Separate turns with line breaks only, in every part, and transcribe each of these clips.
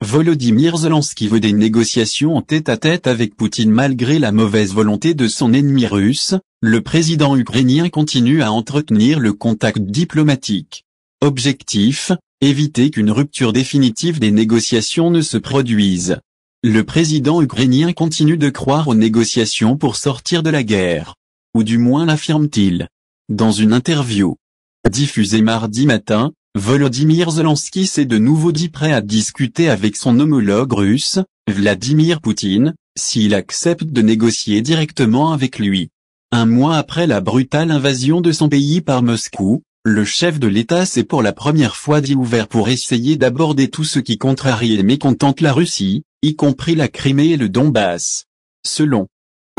Volodymyr Zelensky veut des négociations en tête-à-tête avec Poutine malgré la mauvaise volonté de son ennemi russe. Le président ukrainien continue à entretenir le contact diplomatique. Objectif, éviter qu'une rupture définitive des négociations ne se produise. Le président ukrainien continue de croire aux négociations pour sortir de la guerre. Ou du moins l'affirme-t-il. Dans une interview diffusée mardi matin, Volodymyr Zelensky s'est de nouveau dit prêt à discuter avec son homologue russe, Vladimir Poutine, s'il accepte de négocier directement avec lui. Un mois après la brutale invasion de son pays par Moscou, le chef de l'État s'est pour la première fois dit ouvert pour essayer d'aborder tout ce qui contrarie et mécontente la Russie, y compris la Crimée et le Donbass. Selon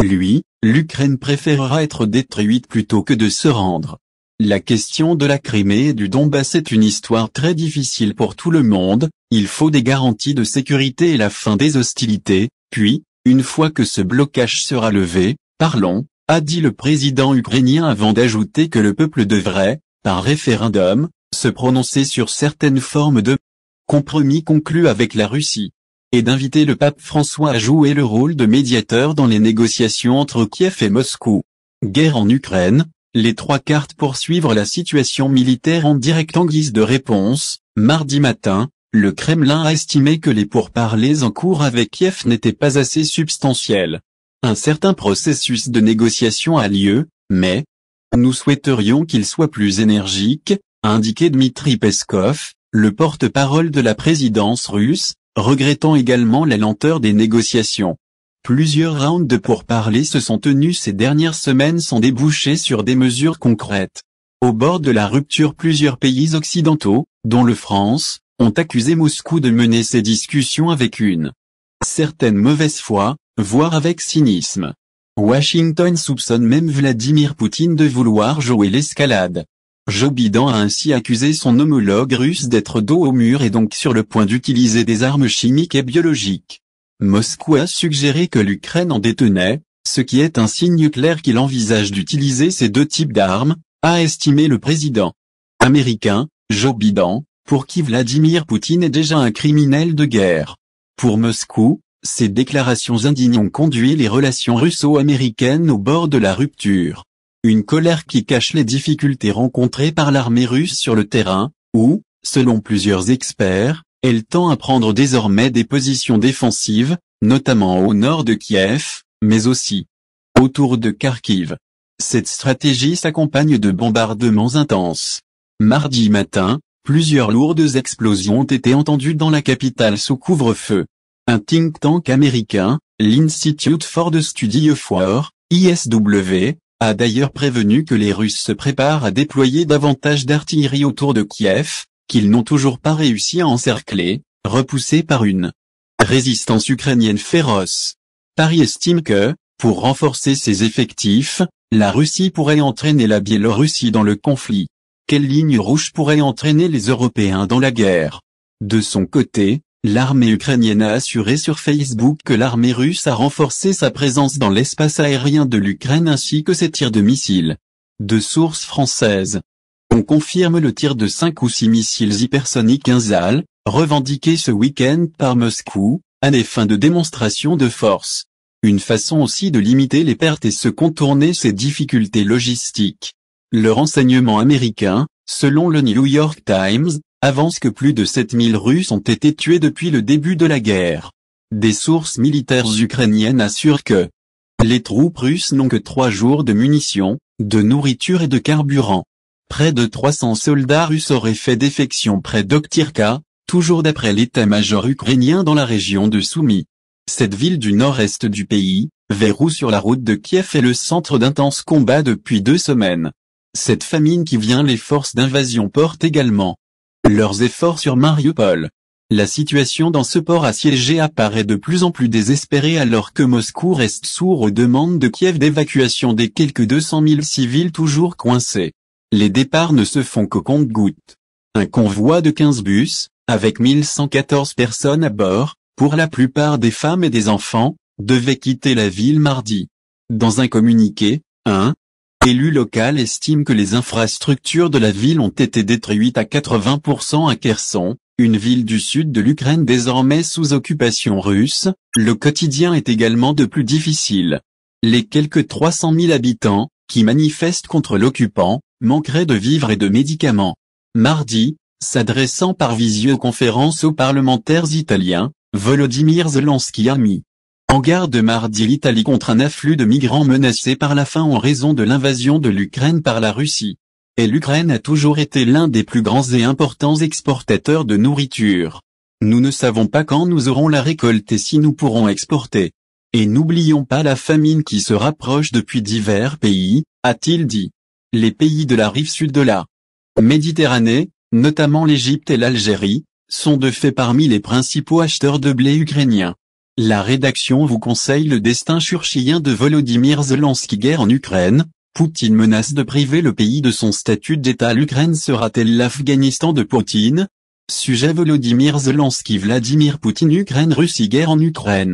lui, l'Ukraine préférera être détruite plutôt que de se rendre. La question de la Crimée et du Donbass est une histoire très difficile pour tout le monde, il faut des garanties de sécurité et la fin des hostilités, puis, une fois que ce blocage sera levé, parlons, a dit le président ukrainien avant d'ajouter que le peuple devrait, par référendum, se prononcer sur certaines formes de compromis conclus avec la Russie, et d'inviter le pape François à jouer le rôle de médiateur dans les négociations entre Kiev et Moscou. Guerre en Ukraine. Les trois cartes pour suivre la situation militaire en direct en guise de réponse. Mardi matin, le Kremlin a estimé que les pourparlers en cours avec Kiev n'étaient pas assez substantiels. Un certain processus de négociation a lieu, mais nous souhaiterions qu'il soit plus énergique, a indiqué Dmitri Peskov, le porte-parole de la présidence russe, regrettant également la lenteur des négociations. Plusieurs rounds de pourparlers se sont tenus ces dernières semaines sans déboucher sur des mesures concrètes. Au bord de la rupture, plusieurs pays occidentaux, dont le France, ont accusé Moscou de mener ces discussions avec une certaine mauvaise foi, voire avec cynisme. Washington soupçonne même Vladimir Poutine de vouloir jouer l'escalade. Joe Biden a ainsi accusé son homologue russe d'être dos au mur et donc sur le point d'utiliser des armes chimiques et biologiques. Moscou a suggéré que l'Ukraine en détenait, ce qui est un signe clair qu'il envisage d'utiliser ces deux types d'armes, a estimé le président américain, Joe Biden, pour qui Vladimir Poutine est déjà un criminel de guerre. Pour Moscou, ces déclarations indignes ont conduit les relations russo-américaines au bord de la rupture. Une colère qui cache les difficultés rencontrées par l'armée russe sur le terrain, où, selon plusieurs experts, elle tend à prendre désormais des positions défensives, notamment au nord de Kiev, mais aussi autour de Kharkiv. Cette stratégie s'accompagne de bombardements intenses. Mardi matin, plusieurs lourdes explosions ont été entendues dans la capitale sous couvre-feu. Un think tank américain, l'Institute for the Study of War, ISW, a d'ailleurs prévenu que les Russes se préparent à déployer davantage d'artillerie autour de Kiev, qu'ils n'ont toujours pas réussi à encercler, repoussés par une résistance ukrainienne féroce. Paris estime que, pour renforcer ses effectifs, la Russie pourrait entraîner la Biélorussie dans le conflit. Quelle ligne rouge pourrait entraîner les Européens dans la guerre? De son côté, l'armée ukrainienne a assuré sur Facebook que l'armée russe a renforcé sa présence dans l'espace aérien de l'Ukraine ainsi que ses tirs de missiles. De sources françaises, on confirme le tir de 5 ou 6 missiles hypersoniques Inzal, revendiqués ce week-end par Moscou, à des fins de démonstration de force. Une façon aussi de limiter les pertes et se contourner ces difficultés logistiques. Le renseignement américain, selon le New York Times, avance que plus de 7000 Russes ont été tués depuis le début de la guerre. Des sources militaires ukrainiennes assurent que les troupes russes n'ont que 3 jours de munitions, de nourriture et de carburant. Près de 300 soldats russes auraient fait défection près d'Okhtyrka, toujours d'après l'état-major ukrainien dans la région de Soumy. Cette ville du nord-est du pays, verrou sur la route de Kiev est le centre d'intenses combats depuis 2 semaines. Cette famine qui vient les forces d'invasion portent également leurs efforts sur Mariupol. La situation dans ce port assiégé apparaît de plus en plus désespérée alors que Moscou reste sourd aux demandes de Kiev d'évacuation des quelques 200 000 civils toujours coincés. Les départs ne se font qu'au compte-gouttes. Un convoi de 15 bus, avec 1114 personnes à bord, pour la plupart des femmes et des enfants, devait quitter la ville mardi. Dans un communiqué, un élu local estime que les infrastructures de la ville ont été détruites à 80% à Kherson, une ville du sud de l'Ukraine désormais sous occupation russe, le quotidien est également de plus difficile. Les quelques 300 000 habitants, qui manifestent contre l'occupant, manqueraient de vivres et de médicaments. Mardi, s'adressant par visioconférence aux parlementaires italiens, Volodymyr Zelensky a mis en garde mardi l'Italie contre un afflux de migrants menacés par la faim en raison de l'invasion de l'Ukraine par la Russie. Et l'Ukraine a toujours été l'un des plus grands et importants exportateurs de nourriture. Nous ne savons pas quand nous aurons la récolte et si nous pourrons exporter. Et n'oublions pas la famine qui se rapproche depuis divers pays, a-t-il dit. Les pays de la rive sud de la Méditerranée, notamment l'Égypte et l'Algérie, sont de fait parmi les principaux acheteurs de blé ukrainien. La rédaction vous conseille le destin churchien de Volodymyr Zelensky. Guerre en Ukraine, Poutine menace de priver le pays de son statut d'État. L'Ukraine sera-t-elle l'Afghanistan de Poutine? Sujet Volodymyr Zelensky. Vladimir Poutine. Ukraine. Russie. Guerre en Ukraine.